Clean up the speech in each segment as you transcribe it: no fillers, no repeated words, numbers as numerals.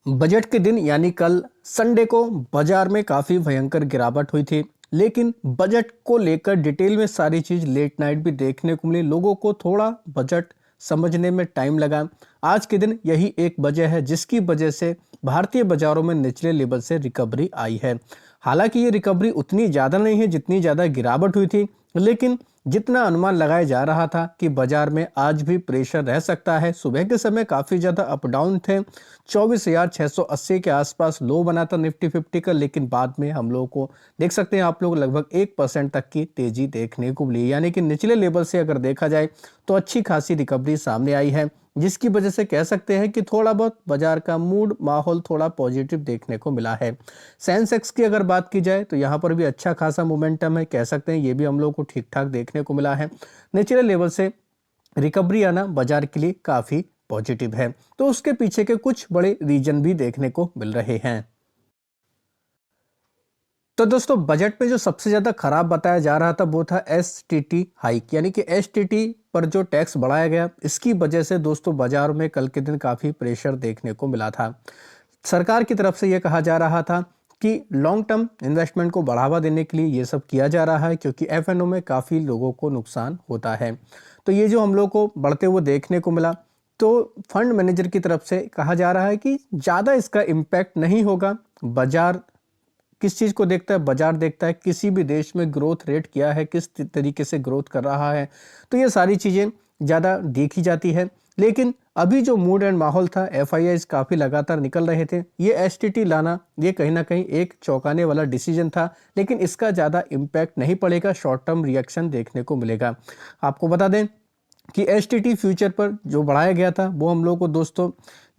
Budget के दिन यानी कल संडे को बाजार में काफ़ी भयंकर गिरावट हुई थी। लेकिन बजट को लेकर डिटेल में सारी चीज़ लेट नाइट भी देखने को मिली। लोगों को थोड़ा बजट समझने में टाइम लगा। आज के दिन यही एक वजह है जिसकी वजह से भारतीय बाजारों में निचले लेवल से रिकवरी आई है। हालांकि ये रिकवरी उतनी ज़्यादा नहीं है जितनी ज़्यादा गिरावट हुई थी, लेकिन जितना अनुमान लगाया जा रहा था कि बाजार में आज भी प्रेशर रह सकता है। सुबह के समय काफ़ी ज़्यादा अप डाउन थे। 24,680 के आसपास लो बना था निफ्टी 50 का, लेकिन बाद में हम लोगों को देख सकते हैं आप लोग लगभग 1% तक की तेजी देखने को मिली। यानी कि निचले लेवल से अगर देखा जाए तो अच्छी खासी रिकवरी सामने आई है, जिसकी वजह से कह सकते हैं कि थोड़ा बहुत बाजार का मूड माहौल थोड़ा पॉजिटिव देखने को मिला है। सेंसेक्स की अगर बात की जाए तो यहाँ पर भी अच्छा खासा मोमेंटम है, कह सकते हैं ये भी हम लोग को ठीक ठाक देखने को मिला है। निचले लेवल से रिकवरी आना बाजार के लिए काफी पॉजिटिव है। तो उसके पीछे के कुछ बड़े रीजन भी देखने को मिल रहे हैं। तो दोस्तों, बजट में जो सबसे ज्यादा खराब बताया जा रहा था वो था एसटीटी हाइक, यानी कि एसटीटी पर जो टैक्स बढ़ाया गया, इसकी वजह से दोस्तों बाजार में कल के दिन काफी प्रेशर देखने को मिला था। सरकार की तरफ से यह कहा जा रहा था कि लॉन्ग टर्म इन्वेस्टमेंट को बढ़ावा देने के लिए ये सब किया जा रहा है, क्योंकि एफएनओ में काफ़ी लोगों को नुकसान होता है। तो ये जो हम लोग को बढ़ते हुए देखने को मिला, तो फंड मैनेजर की तरफ से कहा जा रहा है कि ज़्यादा इसका इम्पैक्ट नहीं होगा। बाजार किस चीज़ को देखता है? बाजार देखता है किसी भी देश में ग्रोथ रेट क्या है, किस तरीके से ग्रोथ कर रहा है। तो ये सारी चीज़ें ज़्यादा देखी जाती है। लेकिन अभी जो मूड एंड माहौल था, एफआईआईज काफ़ी लगातार निकल रहे थे। ये एसटीटी लाना ये कहीं ना कहीं एक चौंकाने वाला डिसीजन था, लेकिन इसका ज़्यादा इम्पैक्ट नहीं पड़ेगा, शॉर्ट टर्म रिएक्शन देखने को मिलेगा। आपको बता दें कि एसटीटी फ्यूचर पर जो बढ़ाया गया था वो हम लोग को दोस्तों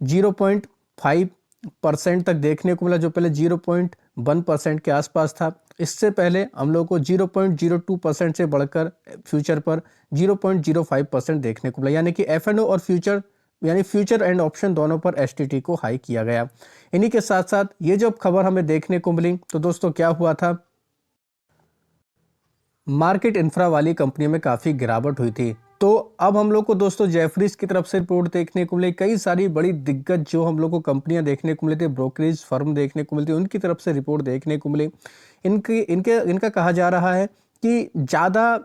0.5% तक देखने को मिला, जो पहले 0.1% के आसपास था। इससे पहले हम लोग को 0.02% से बढ़कर फ्यूचर पर 0.05% देखने को मिला। यानी कि एफएनओ और फ्यूचर यानी फ्यूचर एंड ऑप्शन दोनों पर एसटीटी को हाई किया गया। इन्हीं के साथ साथ ये जो खबर हमें देखने को मिली, तो दोस्तों क्या हुआ था, मार्केट इंफ्रा वाली कंपनी में काफ़ी गिरावट हुई थी। तो अब हम लोग को दोस्तों जेफरीज की तरफ से रिपोर्ट देखने को मिली। कई सारी बड़ी दिग्गज जो हम लोग को कंपनियां देखने को मिली थी, ब्रोकरेज फर्म देखने को मिलती, उनकी तरफ से रिपोर्ट देखने को मिली। इनका कहा जा रहा है कि ज़्यादा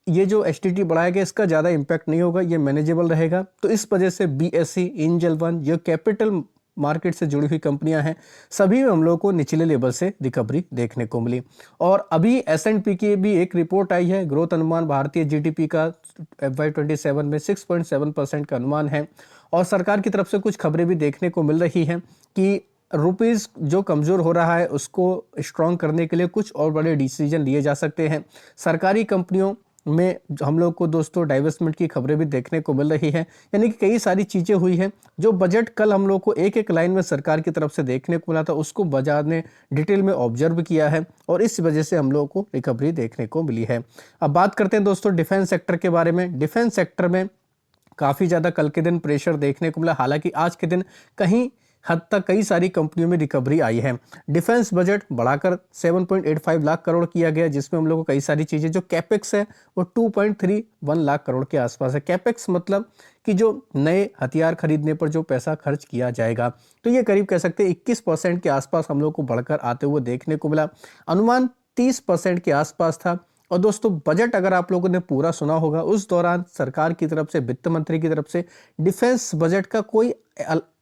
ये जो एसटीटी बढ़ाया गया इसका ज़्यादा इम्पैक्ट नहीं होगा, ये मैनेजेबल रहेगा। तो इस वजह से बीएसई, एंजल वन, ये कैपिटल मार्केट से जुड़ी हुई कंपनियां हैं, सभी में हम लोग को निचले लेवल से रिकवरी देखने को मिली। और अभी एस&पी की भी एक रिपोर्ट आई है, ग्रोथ अनुमान भारतीय जीडीपी का FY27 में 6.7% का अनुमान है। और सरकार की तरफ से कुछ खबरें भी देखने को मिल रही हैं कि रुपीज़ जो कमज़ोर हो रहा है उसको स्ट्रॉन्ग करने के लिए कुछ और बड़े डिसीजन लिए जा सकते हैं। सरकारी कंपनियों में हम लोग को दोस्तों डाइवेस्टमेंट की खबरें भी देखने को मिल रही हैं। यानी कि कई सारी चीज़ें हुई हैं। जो बजट कल हम लोग को एक एक लाइन में सरकार की तरफ से देखने को मिला था, उसको बाजार ने डिटेल में ऑब्जर्व किया है और इस वजह से हम लोग को रिकवरी देखने को मिली है। अब बात करते हैं दोस्तों डिफेंस सेक्टर के बारे में। डिफेंस सेक्टर में काफ़ी ज़्यादा कल के दिन प्रेशर देखने को मिला। हालांकि आज के दिन कहीं हद तक कई सारी कंपनियों में रिकवरी आई है। डिफेंस बजट बढ़ाकर 7.85 लाख करोड़ किया गया, जिसमें हम लोग को कई सारी चीज़ें, जो कैपेक्स है वो 2.31 लाख करोड़ के आसपास है। कैपेक्स मतलब कि जो नए हथियार खरीदने पर जो पैसा खर्च किया जाएगा, तो ये करीब कह सकते हैं 21% के आसपास हम लोग को बढ़कर आते हुए देखने को मिला। अनुमान 30% के आसपास था। और दोस्तों बजट अगर आप लोगों ने पूरा सुना होगा, उस दौरान सरकार की तरफ से, वित्त मंत्री की तरफ से डिफेंस बजट का कोई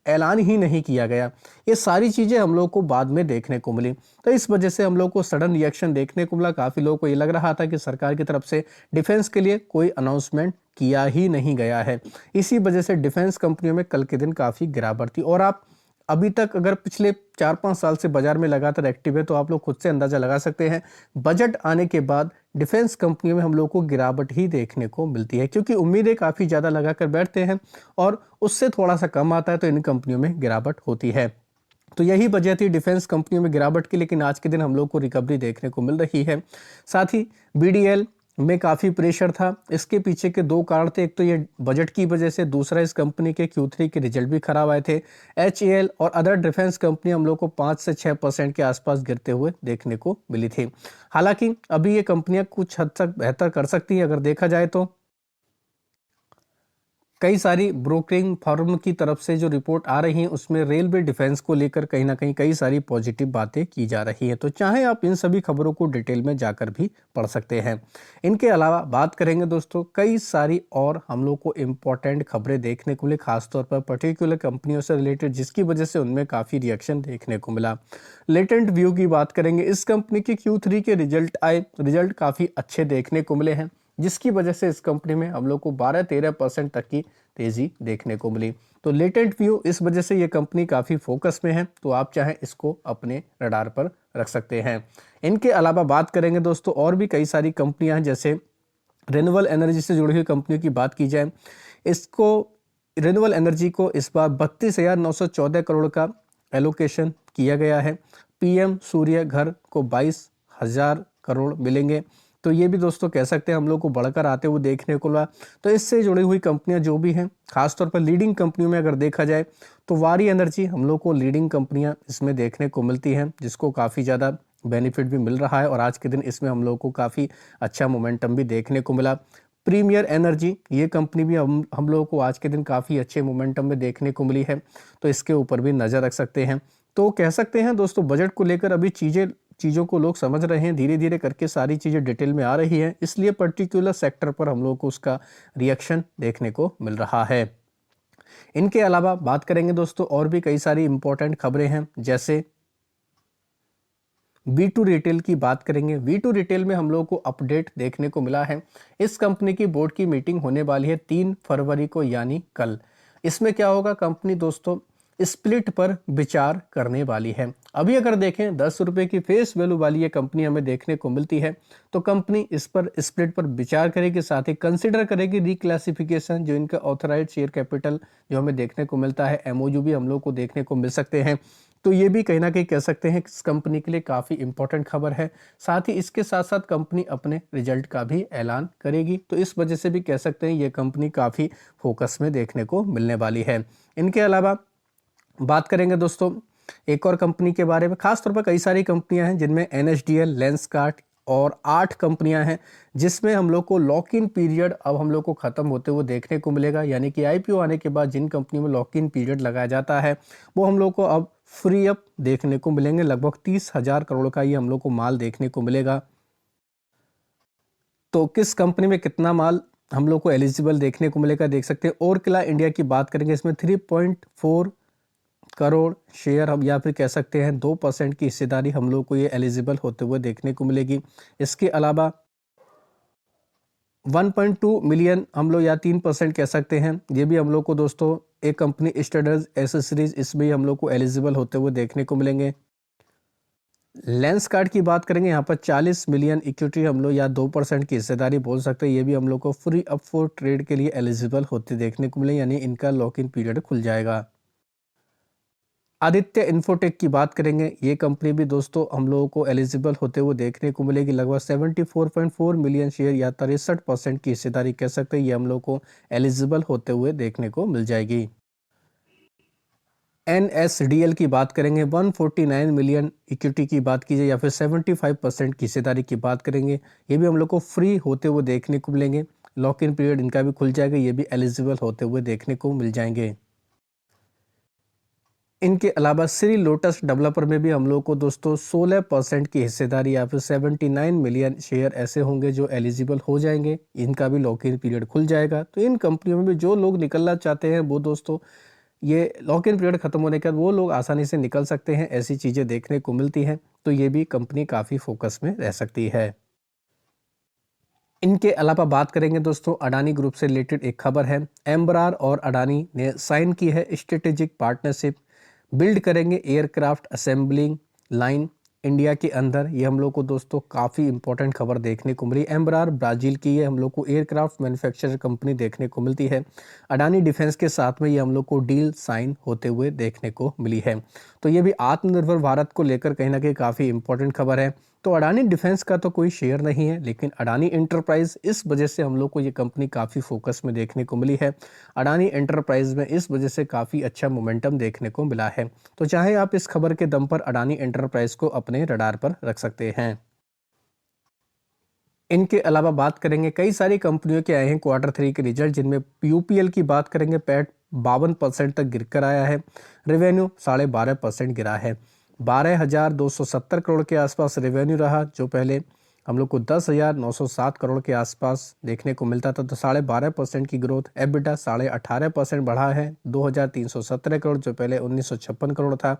ऐलान ही नहीं किया गया। ये सारी चीज़ें हम लोग को बाद में देखने को मिली। तो इस वजह से हम लोग को सडन रिएक्शन देखने को मिला। काफ़ी लोगों को ये लग रहा था कि सरकार की तरफ से डिफेंस के लिए कोई अनाउंसमेंट किया ही नहीं गया है। इसी वजह से डिफेंस कंपनियों में कल के दिन काफ़ी गिरावट थी। और आप अभी तक अगर पिछले 4-5 साल से बाजार में लगातार एक्टिव है, तो आप लोग खुद से अंदाजा लगा सकते हैं बजट आने के बाद डिफेंस कंपनियों में हम लोग को गिरावट ही देखने को मिलती है, क्योंकि उम्मीदें काफ़ी ज़्यादा लगा कर बैठते हैं और उससे थोड़ा सा कम आता है तो इन कंपनियों में गिरावट होती है। तो यही वजह थी डिफेंस कंपनियों में गिरावट की। लेकिन आज के दिन हम लोग को रिकवरी देखने को मिल रही है। साथ ही बीडीएल में काफ़ी प्रेशर था। इसके पीछे के दो कारण थे, एक तो ये बजट की वजह से, दूसरा इस कंपनी के Q3 के रिजल्ट भी खराब आए थे। HAL और अदर डिफेंस कंपनी हम लोग को 5 से 6% के आसपास गिरते हुए देखने को मिली थी। हालांकि अभी ये कंपनियां कुछ हद तक बेहतर कर सकती हैं अगर देखा जाए तो। कई सारी ब्रोकरिंग फर्म की तरफ से जो रिपोर्ट आ रही है उसमें रेलवे डिफेंस को लेकर कहीं ना कहीं कई सारी पॉजिटिव बातें की जा रही हैं। तो चाहे आप इन सभी खबरों को डिटेल में जाकर भी पढ़ सकते हैं। इनके अलावा बात करेंगे दोस्तों कई सारी और हम लोग को इम्पोर्टेंट खबरें देखने को मिली, खासतौर पर पर्टिकुलर कंपनियों से रिलेटेड, जिसकी वजह से उनमें काफ़ी रिएक्शन देखने को मिला। लेटेंट व्यू की बात करेंगे, इस कंपनी के Q3 के रिजल्ट काफ़ी अच्छे देखने को मिले हैं, जिसकी वजह से इस कंपनी में हम लोग को 12-13% तक की तेजी देखने को मिली। तो लेटेंट व्यू इस वजह से ये कंपनी काफ़ी फोकस में है, तो आप चाहें इसको अपने रडार पर रख सकते हैं। इनके अलावा बात करेंगे दोस्तों और भी कई सारी कंपनियां हैं, जैसे रिन्यूएबल एनर्जी से जुड़ी हुई कंपनियों की बात की जाए, इसको रिन्यूएबल एनर्जी को इस बार 32,914 करोड़ का एलोकेशन किया गया है। पीएम सूर्य घर को 22,000 करोड़ मिलेंगे। तो ये भी दोस्तों कह सकते हैं हम लोग को बढ़कर आते हुए देखने को मिला। तो इससे जुड़ी हुई कंपनियां जो भी हैं, खासतौर पर लीडिंग कंपनियों में अगर देखा जाए तो वारी एनर्जी हम लोग को लीडिंग कंपनियां इसमें देखने को मिलती हैं, जिसको काफ़ी ज़्यादा बेनिफिट भी मिल रहा है और आज के दिन इसमें हम लोग को काफ़ी अच्छा मोमेंटम भी देखने को मिला। प्रीमियर एनर्जी ये कंपनी भी हम लोगों को आज के दिन काफ़ी अच्छे मोमेंटम में देखने को मिली है, तो इसके ऊपर भी नज़र रख सकते हैं। तो कह सकते हैं दोस्तों बजट को लेकर अभी चीज़ों को लोग समझ रहे हैं, धीरे धीरे करके सारी चीज़ें डिटेल में आ रही हैं, इसलिए पर्टिकुलर सेक्टर पर हम लोग को उसका रिएक्शन देखने को मिल रहा है। इनके अलावा बात करेंगे दोस्तों और भी कई सारी इंपॉर्टेंट खबरें हैं, जैसे V2 रिटेल की बात करेंगे। V2 रिटेल में हम लोगों को अपडेट देखने को मिला है। इस कंपनी की बोर्ड की मीटिंग होने वाली है 3 फरवरी को, यानी कल। इसमें क्या होगा, कंपनी दोस्तों स्प्लिट पर विचार करने वाली है। अभी अगर देखें 10 रुपये की फेस वैल्यू वाली ये कंपनी हमें देखने को मिलती है, तो कंपनी इस पर स्प्लिट पर विचार करेगी, साथ ही कंसिडर करेगी रिक्लासिफिकेशन, जो इनका ऑथराइज्ड शेयर कैपिटल जो हमें देखने को मिलता है, MOU भी हम लोग को देखने को मिल सकते हैं। तो ये भी कहीं ना कहीं कह सकते हैं इस कंपनी के लिए काफ़ी इंपॉर्टेंट खबर है। साथ ही इसके साथ साथ कंपनी अपने रिजल्ट का भी ऐलान करेगी, तो इस वजह से भी कह सकते हैं ये कंपनी काफ़ी फोकस में देखने को मिलने वाली है। इनके अलावा बात करेंगे दोस्तों एक और कंपनी के बारे में, खासतौर पर कई सारी कंपनियां हैं जिनमें NSDL, लेंसकार्ट और 8 कंपनियां हैं, जिसमें हम लोग को लॉक इन पीरियड अब हम लोग को ख़त्म होते हुए देखने को मिलेगा। यानी कि IPO आने के बाद जिन कंपनियों में लॉक इन पीरियड लगाया जाता है वो हम लोग को अब फ्री अप देखने को मिलेंगे। लगभग 30,000 करोड़ का ये हम लोग को माल देखने को मिलेगा। तो किस कंपनी में कितना माल हम लोग को एलिजिबल देखने को मिलेगा देख सकते हैं। ओरकिला इंडिया की बात करेंगे, इसमें 3.4 करोड़ शेयर हम या फिर कह सकते हैं 2% की हिस्सेदारी हम लोग को ये एलिजिबल होते हुए देखने को मिलेगी। इसके अलावा 1.2 मिलियन हम लोग या 3% कह सकते हैं, ये भी हम लोग को दोस्तों एक कंपनी स्टैंडर्ड एसेसरीज, इसमें हम लोग को एलिजिबल होते हुए देखने को मिलेंगे। लेंसकार्ट की बात करेंगे, यहाँ पर 40 मिलियन इक्विटी हम लोग या 2% की हिस्सेदारी बोल सकते हैं, ये भी हम लोग को फ्री अप फॉर ट्रेड के लिए एलिजिबल होते देखने को मिले, यानी इनका लॉक इन पीरियड खुल जाएगा। आदित्य इन्फोटेक की बात करेंगे, ये कंपनी भी दोस्तों हम लोगों को एलिजिबल होते हुए देखने को मिलेगी। लगभग 74.4 मिलियन शेयर या 63% की हिस्सेदारी कह सकते हैं, ये हम लोग को एलिजिबल होते हुए देखने को मिल जाएगी। NSDL की बात करेंगे, 149 मिलियन इक्विटी की बात कीजिए या फिर 75% की हिस्सेदारी की बात करेंगे, ये भी हम लोग को फ्री होते हुए देखने को मिलेंगे। लॉक इन पीरियड इनका भी खुल जाएगा, ये भी एलिजिबल होते हुए देखने को मिल जाएंगे। इनके अलावा श्री लोटस डेवलपर में भी हम लोग को दोस्तों 16% की हिस्सेदारी या फिर 79 मिलियन शेयर ऐसे होंगे जो एलिजिबल हो जाएंगे, इनका भी लॉक इन पीरियड खुल जाएगा। तो इन कंपनियों में भी जो लोग निकलना चाहते हैं वो दोस्तों ये लॉक इन पीरियड खत्म होने के बाद वो लोग आसानी से निकल सकते हैं, ऐसी चीज़ें देखने को मिलती हैं। तो ये भी कंपनी काफ़ी फोकस में रह सकती है। इनके अलावा बात करेंगे दोस्तों अडानी ग्रुप से रिलेटेड एक खबर है, एम्बरार और अडानी ने साइन की है स्ट्रेटेजिक पार्टनरशिप, बिल्ड करेंगे एयरक्राफ्ट असेंबलिंग लाइन इंडिया के अंदर। ये हम लोग को दोस्तों काफ़ी इंपॉर्टेंट खबर देखने को मिली। एम्बरार ब्राज़ील की ये हम लोग को एयरक्राफ्ट मैन्युफैक्चरर कंपनी देखने को मिलती है। अडानी डिफेंस के साथ में ये हम लोग को डील साइन होते हुए देखने को मिली है। तो ये भी आत्मनिर्भर भारत को लेकर कहीं ना कहीं काफ़ी इंपॉर्टेंट खबर है। तो अडानी डिफेंस का तो कोई शेयर नहीं है, लेकिन अडानी एंटरप्राइज इस वजह से हम लोग को ये कंपनी काफ़ी फोकस में देखने को मिली है। अडानी एंटरप्राइज में इस वजह से काफ़ी अच्छा मोमेंटम देखने को मिला है। तो चाहे आप इस खबर के दम पर अडानी एंटरप्राइज को अपने रडार पर रख सकते हैं। इनके अलावा बात करेंगे कई सारी कंपनियों के आए हैं Q3 के रिजल्ट, जिनमें यूपीएल की बात करेंगे पैट 52% तक गिर कर आया है। रेवेन्यू 12.5% गिरा है। 12,270 करोड़ के आसपास रेवेन्यू रहा, जो पहले हम लोग को 10,907 करोड़ के आसपास देखने को मिलता था। तो 12.5% की ग्रोथ। एबिटा 18.5% बढ़ा है, 2,317 करोड़, जो पहले 1,956 करोड़ था।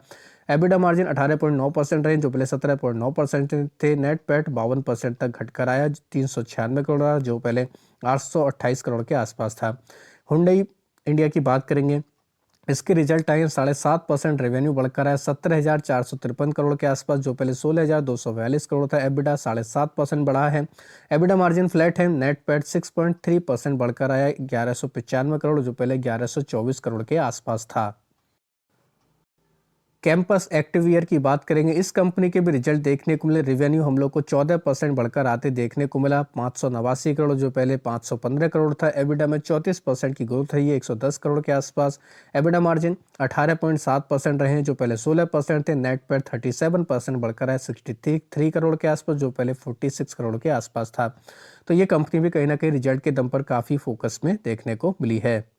एबिटा मार्जिन 18.9% रहे, जो पहले 17.9% थे। नेट पैट 52% तक घटकर आया, 396 करोड़ रहा, जो पहले 828 करोड़ के आसपास था। हुंडई इंडिया की बात करेंगे, इसके रिजल्ट आए 7.5% रेवेन्यू बढ़कर आया 17,453 करोड़ के आसपास, जो पहले 16,242 करोड़ था। एबिटा 7.5% बढ़ा है। एबिटा मार्जिन फ्लैट है। नेट पैट 6.3% बढ़कर आया 1,195 करोड़, जो पहले 1,124 करोड़ के आसपास था। कैंपस एक्टिवियर की बात करेंगे, इस कंपनी के भी रिजल्ट देखने को मिले। रेवेन्यू हम लोग को 14% बढ़कर आते देखने को मिला, 589 करोड़, जो पहले 515 करोड़ था। एबिटा में 34% की ग्रोथ रही है, 110 करोड़ के आसपास। एबिटा मार्जिन 18.7% रहे, जो पहले 16% थे। नेट पर 37% बढ़कर आए 63 करोड़ के आसपास, जो पहले 46 करोड़ के आसपास था। तो ये कंपनी भी कहीं ना कहीं रिजल्ट के दम पर काफ़ी फोकस में देखने को मिली है।